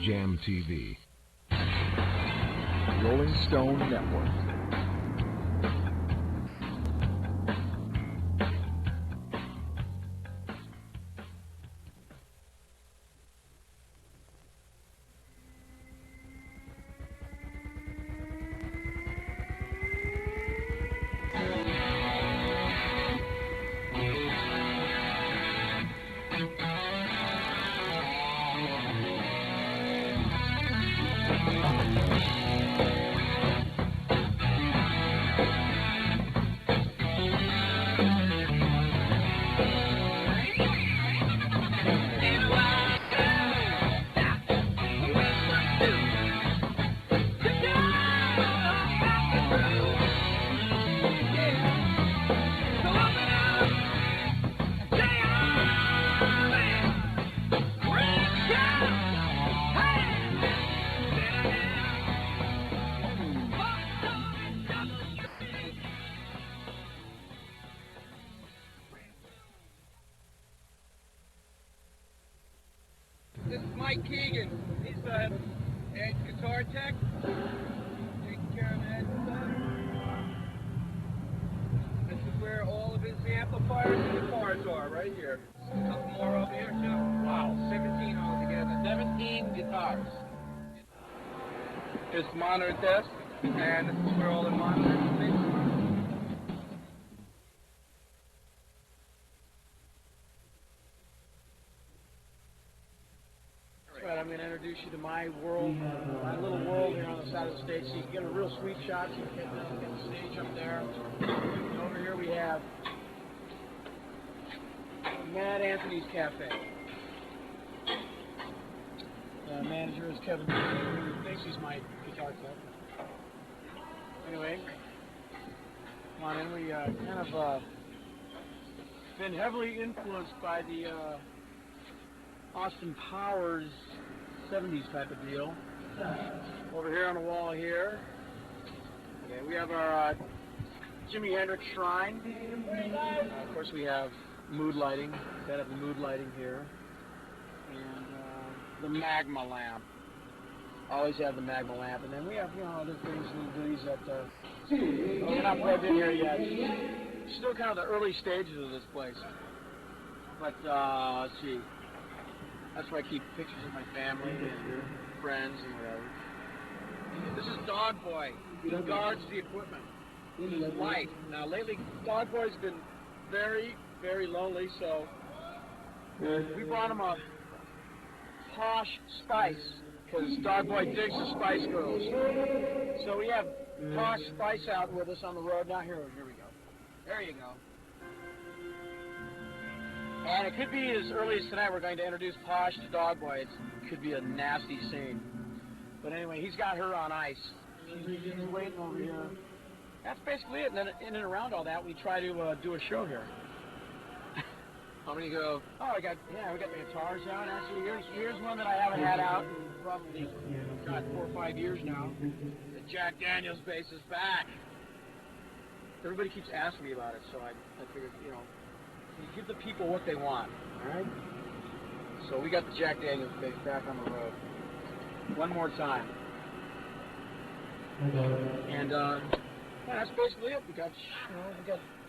JAMtv. Rolling Stone Network. This is Mike Keegan. He's Ed's guitar tech. Taking care of Ed's stuff. This is where all of his amplifiers and guitars are, right here. A couple more over here, too. Wow, 17 altogether. 17 guitars. This monitor desk, and this is where all the monitors and things are. Right, I'm going to introduce you to my world, my little world here on the side of the stage, so you can get a real sweet shot, so you can get the stage up there. And over here we have Mad Anthony's Cafe. The manager is Kevin, who thinks he's my guitar tech. Anyway, come on in. We kind of been heavily influenced by the Austin Powers 70s type of deal. Over here on the wall here, okay, we have our Jimi Hendrix shrine. Of course, we have mood lighting. Got the mood lighting here, and the magma lamp. Always have the magma lamp, and then we have other things, little goodies that we're not plugged in here yet. Still kind of the early stages of this place, but let's see. That's where I keep pictures of my family and friends and whatever. This is Dog Boy. He guards the equipment. He's light. Now lately, Dog Boy's been very, very lonely, so we brought him a posh Spice, because Dog Boy digs the Spice Girls. So we have posh Spice out with us on the road. Now here we go. There you go. And it could be as early as tonight we're going to introduce Posh to Dog Boy. It could be a nasty scene. But anyway, he's got her on ice. She's waiting over here. That's basically it. And then in and around all that, we try to do a show here. How many go? Oh, we got the guitars out. Actually, here's one that I haven't had out in probably 4 or 5 years now. The Jack Daniels bass is back. Everybody keeps asking me about it, so I figured, you give the people what they want, all right? So we got the Jack Daniels bass back on the road. One more time. And that's basically it. We got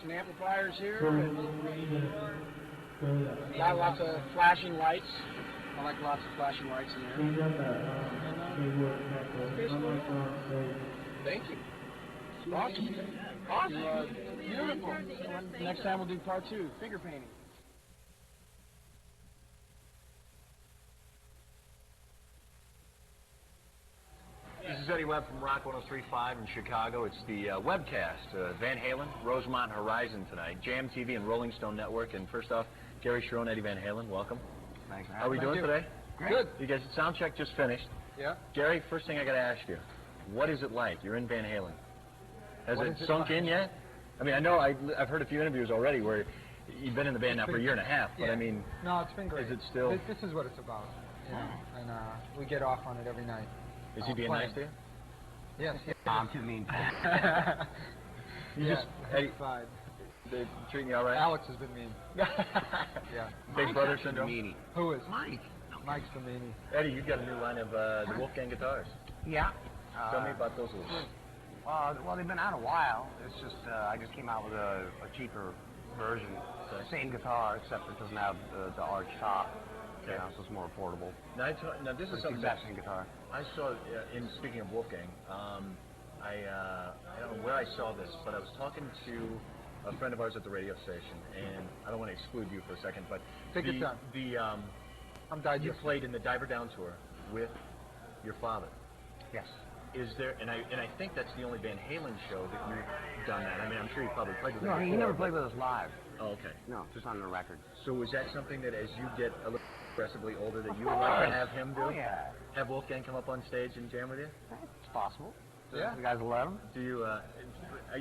some amplifiers here. We got lots of flashing lights. I like lots of flashing lights in here. Thank you. Awesome. Awesome. Beautiful. Next time we'll do part 2, finger painting. This is Eddie Webb from Rock 103.5 in Chicago. It's the Webcast. Van Halen, Rosemont Horizon tonight, JAMtv and Rolling Stone Network. And first off, Gary Cherone, Eddie Van Halen, welcome. Thanks. How are we doing today? Great. Good. You guys, soundcheck just finished. Yeah. Gary, first thing I got to ask you, what is it like? You're in Van Halen. Has it sunk in yet? I mean, I know I've heard a few interviews already where you've been in the band now for a year and a half, but I mean... No, it's been great. Is it still... This is what it's about, and we get off on it every night. Is he being nice to you? Yes. I'm too mean. You just... Eddie, they're treating you all right? Alex has been mean. Yeah. Big brother syndrome? Meanie. Who is? Mike. No, Mike's the meanie. Eddie, you've got a new line of the Wolfgang guitars. Yeah. Tell me about those little. Well, they've been out a while. It's just I just came out with a cheaper version. The same guitar, except it doesn't have the arch top. Okay. You know, so it's more affordable. Now this is It's something the exact same guitar. I saw, in speaking of Wolfgang, I don't know where I saw this, but I was talking to a friend of ours at the radio station, and I don't want to exclude you for a second, but Take your time. I'm you digesting. played in the Diver Down tour with your father. Yes. Is there, and I think that's the only Van Halen show that you've done that. I mean, I'm sure you probably played with him No, before. he never played with us live. Oh, okay. No, just on the record. So is that something that as you get a little progressively older that you would like to have him do? Oh, yeah. Have Wolfgang come up on stage and jam with you? It's possible. Yeah. You guys will let him? Do you,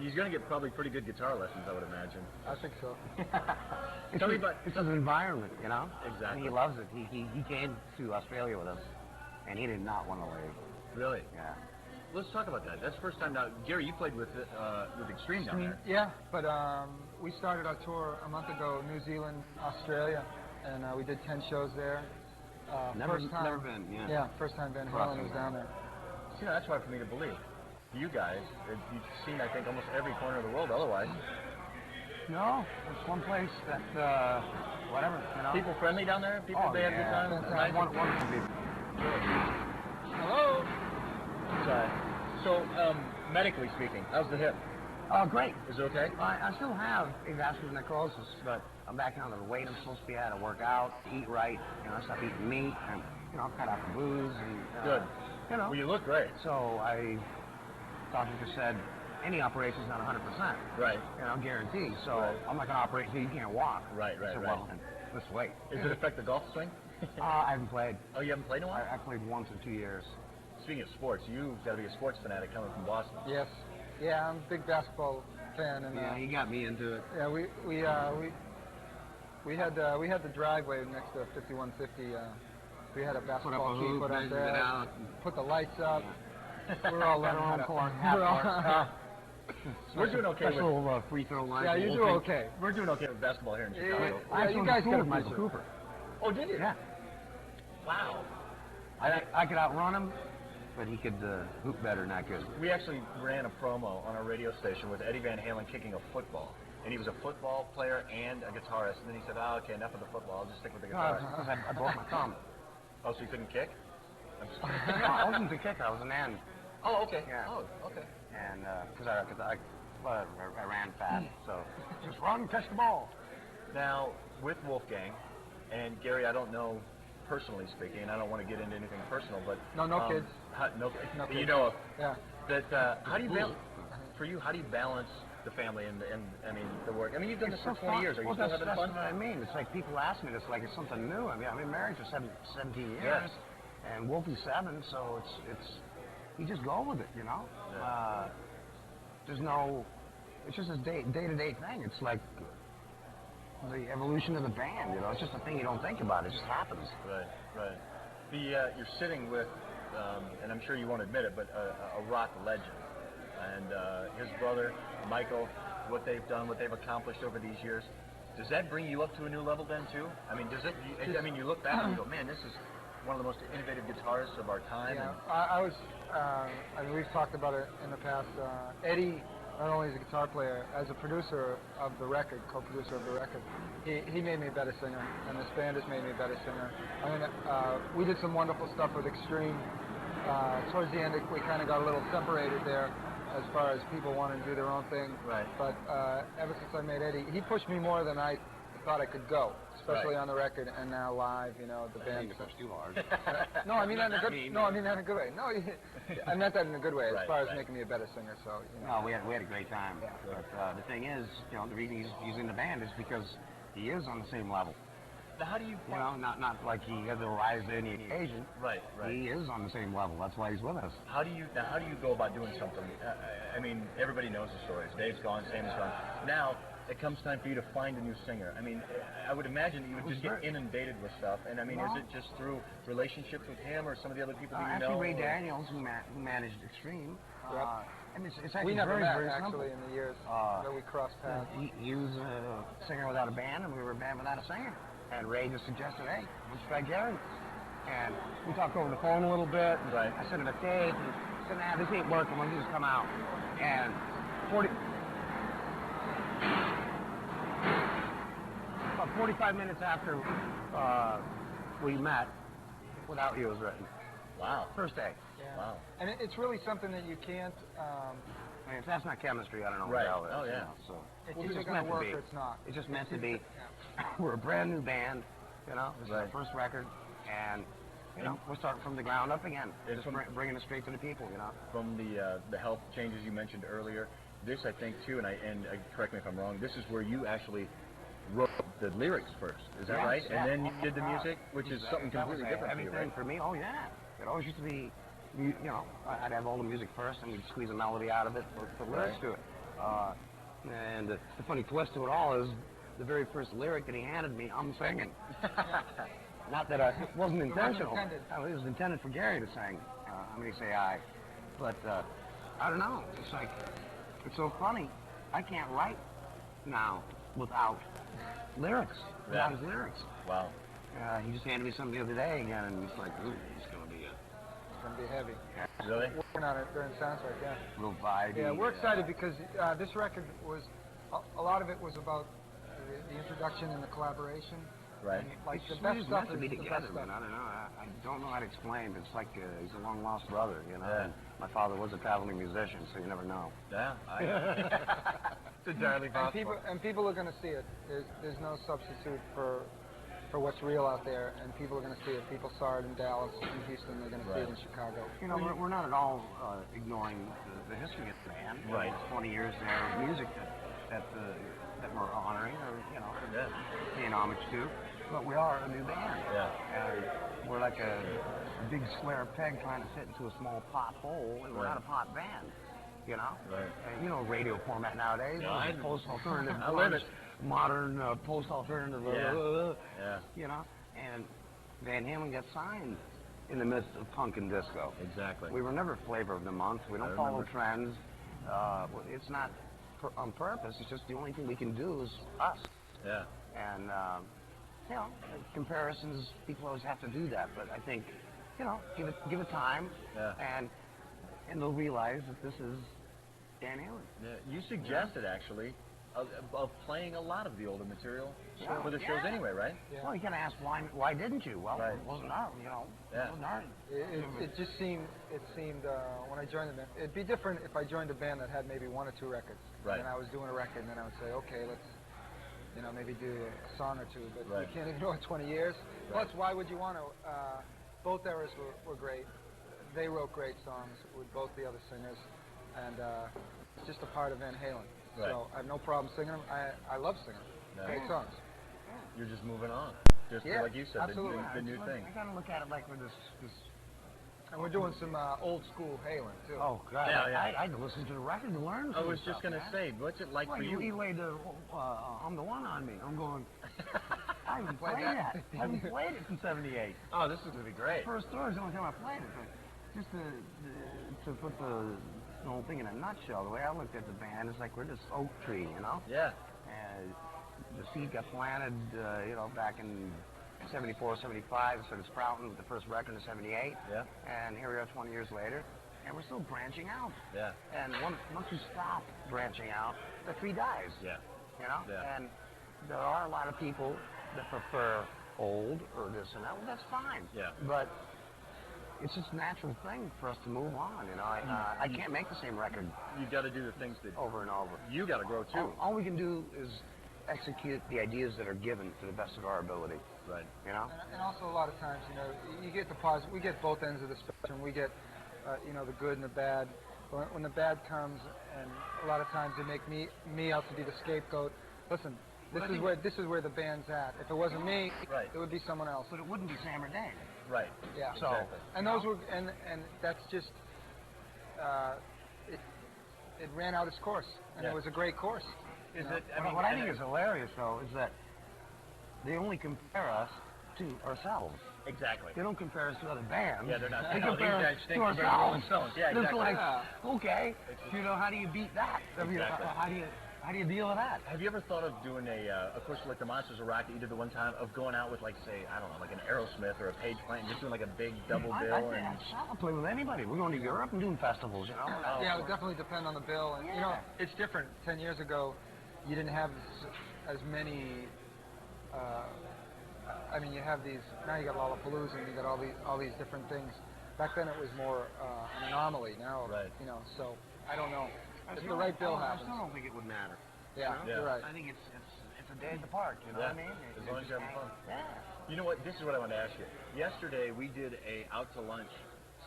he's going to get probably pretty good guitar lessons, I would imagine. I think so. Tell me about... It's his environment, you know? Exactly. And he loves it. He came to Australia with us, and he did not want to leave. Really? Yeah. Let's talk about that. That's the first time now. Gary, you played with Extreme down there. Yeah, but we started our tour a month ago, New Zealand, Australia, and we did 10 shows there. Never been, yeah. Yeah, first time Van Halen was down there. See, that's hard for me to believe. You guys, you've seen, I think, almost every corner of the world otherwise. No, it's one place that, whatever, you know? People friendly down there? People, Oh, they have good yeah. time? Fantastic. Wonderful people. Hello? Sorry. So, medically speaking, how's the hip? Oh, great. Is it okay? I still have avascular necrosis, but I'm back down to the weight I'm supposed to be at. I work out, eat right, you know, I stop eating meat, and, you know, cut out the booze. And, Good. You know. Well, you look great. So doctor just said, any operation's not 100%. Right. You know, guaranteed. So Right. I'm not going to operate until you can't walk. Right, I said, right. well, then, let's wait. Does it affect the golf swing? I haven't played. Oh, you haven't played in a while? I played once in 2 years. Speaking of sports, you've got to be a sports fanatic coming from Boston. Yes. Yeah, I'm a big basketball fan, and Yeah, he got me into it. yeah, we had the driveway next to 5150. We had a basketball key put up there. Put the lights up. We're all learning how to. We're doing okay with... Special free throw line. Yeah, you do okay. We're doing okay with basketball here in Chicago. Yeah, you guys could have Michael Cooper. Oh, did you? Yeah. Wow. I could outrun him, but he could hoop better than that good. We actually ran a promo on our radio station with Eddie Van Halen kicking a football. And he was a football player and a guitarist. And then he said, oh, okay, enough of the football. I'll just stick with the guitar. Because I broke my thumb. Oh, so you couldn't kick? I'm just No, I wasn't the kicker. I was an end. Oh, okay. Yeah. Oh, okay. And because I ran fast, so just run, catch the ball. Now, with Wolfgang, and Gary, I don't know personally speaking, and I don't want to get into anything personal, but... No kids. No No you kids. know, Yeah. that, how do you balance, for you, how do you balance the family and I mean, the work? I mean, you've done this for 20 years. Are you still having that's fun? what I mean. It's like people ask me this like it's something new. I mean, I've been married for 17 years, Yes. and Wolfie's 7, so it's you just go with it, you know. Yeah. There's no, it's just a day-to-day thing. It's like the evolution of the band, you know. It's just a thing you don't think about. It just happens. Right, right. You're sitting with, and I'm sure you won't admit it, but a rock legend. And his brother, Michael, what they've done, what they've accomplished over these years, does that bring you up to a new level then, too? I mean, does it, I mean, you look back and you go, man, this is one of the most innovative guitarists of our time. Yeah, And I mean, we've talked about it in the past. Eddie, not only as a guitar player, as a producer of the record, co-producer of the record, he made me a better singer, and this band has made me a better singer. I mean, we did some wonderful stuff with Extreme. Towards the end, we kind of got a little separated there as far as people wanting to do their own thing. Right. But ever since I met Eddie, he pushed me more than I thought I could go, especially Right. on the record and now live. You know, the I band. think you pushed too hard. No, I mean that in a good. No, I mean that in a good way. No, I meant that in a good way, as Right, far as right. making me a better singer. So, you know. No, we had a great time. Yeah. But the thing is, you know, the reason he's in the band is because he is on the same level. now, how do you... You know, not like he has to rise to any occasion. Right, right. He is on the same level. That's why he's with us. How do you go about doing something? I mean, everybody knows the stories. Dave's gone, Sam is gone. Now it comes time for you to find a new singer. I mean, I would imagine that you would just get inundated with stuff. And I mean, is it just through relationships with him or some of the other people that you know? Actually, Ray Daniels, who managed Extreme. Yep. I mean, it's actually We never very, met, very actually, simple. in the years that we crossed paths. He was a singer without a band, and we were a band without a singer. And Ray just suggested, hey, let's try Gary. And we talked over the phone a little bit. Right. I sent him a tape. And I said, nah, this ain't working. Why don't you just come out? And about 45 minutes after we met, Without You was written. Wow. First day. Yeah. Wow. And it's really something that you can't. I mean, if that's not chemistry, I don't know Right. what the hell Oh, is. yeah. You know, so It's it's either just going meant to to work be. or it's not. It's just meant to be. Yeah. We're a brand new band, you know. This is our Right. first record, and you know, we're starting from the ground up again. And Just from- bringing it straight to the people, you know. From the health changes you mentioned earlier, this I think too, and correct me if I'm wrong. This is where you actually wrote the lyrics first. Is that Yes, right? yeah. And then you did the music, which is something That was completely different for you, everything right? for me. Oh yeah, it always used to be. You know, I'd have all the music first, and we'd squeeze a melody out of it, put lyrics to it. And the funny twist to it all is the very first lyric that he handed me, I'm singing. Not that it wasn't intentional. intended. It was intended for Gary to sing. I'm going to say I. But I don't know. It's like, it's so funny. I can't write now without lyrics, without Yeah. his lyrics. Wow. He just handed me something the other day again, and it's like, ooh, it's going to be a It's going to be heavy. Really? Working on it during soundcheck, yeah. real vibe. Yeah, we're excited because this record was, a lot of it was about the introduction and the collaboration. Right. And, like the We best just stuff meant to is be the together, best man. stuff. I don't know. I don't know how to explain, but it's like he's a long lost brother, you know. Yeah. And my father was a traveling musician, so you never know. Yeah. It's entirely possible. And people are going to see it. There's no substitute for what's real out there, and people are going to see it. People saw it in Dallas, in Houston. They're going to see it in Chicago. You know, we're not at all ignoring the history of the band. Right. It's 20 years there of music that we're honoring, or you know, Yeah. paying homage to. But we are a new band. Yeah. And we're like a big square peg trying to fit into a small pot hole, and we're Right. not a pop band. You know? Right. And you know, radio format nowadays. Yeah, I- post-alternative. I live it. Modern post-alternative. Yeah. Yeah. You know? And Van Halen got signed in the midst of punk and disco. Exactly. We were never flavor of the month. We don't I follow remember. trends. It's not on purpose. It's just the only thing we can do is us. Yeah. And, you know, comparisons, people always have to do that. But I think, you know, give it time. Yeah. And they'll realize that this is Van Halen. Yeah. You suggested actually of playing a lot of the older material Yeah. for the shows anyway, right? Yeah. Well, you gotta ask why didn't you? Well, Right. it wasn't our, you know, Yeah. it wasn't our. It just seemed, when I joined the band, it'd be different if I joined a band that had maybe one or two records. Right. And I was doing a record, and then I would say, okay, let's, you know, maybe do a song or two. But Right. you can't ignore 20 years. Right. Plus, why would you want to? Both eras were great. They wrote great songs with both the other singers, and it's just a part of Van Halen. Right. So I have no problem singing them. I love singing them. Yeah. Great songs. You're just moving on. Just Yeah, like you said, absolutely. the new thing. I gotta look at it like with this. And we're doing some old school Halen too. Oh God! Yeah, yeah. I had to listen to the record to learn. I some was stuff, just gonna man. say, what's it like Well, for you you? laid the I'm the one on me. I'm going. I haven't Played played that. that. I haven't played it since '78. Oh, this is gonna be great. First tour is the only time I played it. But just to put the whole thing in a nutshell, the way I looked at the band is like we're this oak tree, you know. Yeah. And the seed got planted, you know, back in '74, '75. It started sprouting with the first record in '78. Yeah. And here we are 20 years later, and we're still branching out. Yeah. And once you stop branching out, the tree dies. Yeah. You know? Yeah. And there are a lot of people that prefer old or this and that. Well, that's fine. Yeah. But it's just a natural thing for us to move on. You know, I can't make the same record You got to do the things that over and over. you got to grow too. All we can do is execute the ideas that are given to the best of our ability. Right. You know? And also a lot of times, you know, you get the positive. We get both ends of the spectrum. We get, you know, the good and the bad. When the bad comes, and a lot of times they make me out to be the scapegoat. Listen, this is where the band's at. If it wasn't me, Right. it would be someone else. But it wouldn't be Sam or Dave. Right. Yeah. So, Exactly. And those were, and that's just, it ran out its course, and Yeah. it was a great course. Is you know? it? I mean, what I think is hilarious, though, is that they only compare us to ourselves. Exactly. They don't compare us to other bands. Yeah, they're not They saying, "Oh, these compare guys us stink to compared to Rolling ourselves. Stones." Yeah, It's exactly. like, okay, you know, how do you beat that? I mean, Exactly. how do you, How do you deal with that? Have you ever thought of doing of course, like the Monsters of Rock that you did the one time, of going out with, like, say, I don't know, like an Aerosmith or a Page Plant, and just doing like a big double bill? I'll play with anybody. We're going to Europe and doing festivals, you know. Yeah, it would definitely depend on the bill. And, you know, it's different. 10 years ago, you didn't have as many. I mean, you have these. Now you got Lollapalooza and you got all these different things. Back then, it was more an anomaly. Now, you know. So I don't know. If the right bill happens. I still don't think it would matter. Yeah, you're right. I think it's a day at the park. You know what I mean? As long as you're having fun. Yeah. You know what? This is what I want to ask you. Yesterday, we did a out to lunch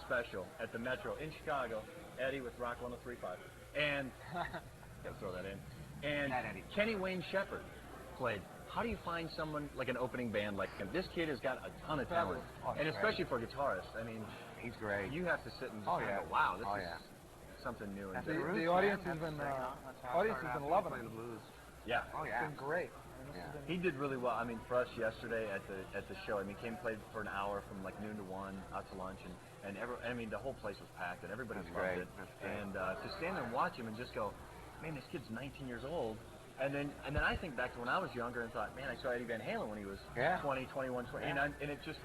special at the Metro in Chicago. Eddie with Rock 103.5, and gotta throw that in. And Kenny Wayne Shepherd played. How do you find someone like an opening band like him? This kid has got a ton of talent, and especially for a guitarist. I mean, he's great. You have to sit and just go, wow, this is something new. And the audience has been loving it. Yeah. Oh yeah. It's been great. He did really well. I mean, for us yesterday at the show, I mean, came played for an hour from like noon to 1 out to lunch, and I mean, the whole place was packed, and everybody loved it. And to stand there and watch him and just go, man, this kid's 19 years old. And then I think back to when I was younger and thought, man, I saw Eddie Van Halen when he was 20, 21, 20, and it just.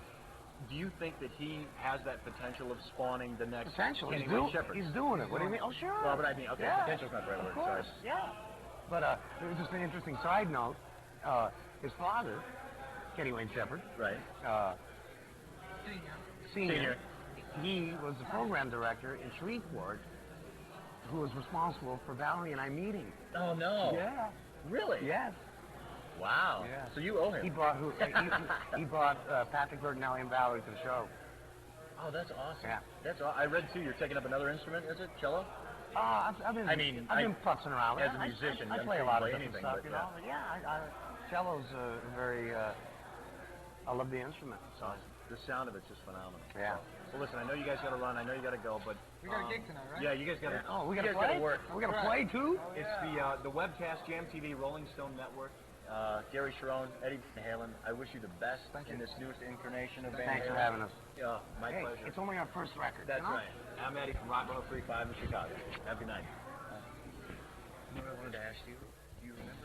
Do you think that he has that potential of spawning the next potential? Kenny Wayne Shepherd? He's doing it. What do you mean? Oh, sure. Well, but I mean, okay, potential's not the right word. Sorry. Yeah. But just an interesting side note. His father, Kenny Wayne Shepherd, Senior. He was the program director in Shreveport, who was responsible for Valerie and I meeting. Oh no. Yeah. Really? Yes. Wow. Yeah. So you owe him. He brought he brought Patrick Bertinelli and Valerie to the show. Oh, that's awesome. Yeah. That's I read too. You're taking up another instrument. Is it cello? I've been putzing around. As a musician, I play a lot of different stuff, you know. But yeah, cello's very. I love the instrument. So the sound of it's just phenomenal. Yeah. So, well, listen, I know you guys got to run. I know you got to go, but we got a gig tonight, right? Yeah, you guys got to. Oh, we got to play. Work. We got to play too. It's the webcast, JAMtv, Rolling Stone Network. Gary Cherone, Eddie Van Halen, I wish you the best in this newest incarnation of Van Halen. Thanks for having us. Yeah, my pleasure. It's only our first record. That's right. I'm Eddie from Rock 103.5 in Chicago. Have a good night. You know what I wanted to ask you? Do you remember?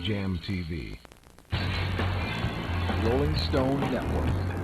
JAMtv, Rolling Stone Network.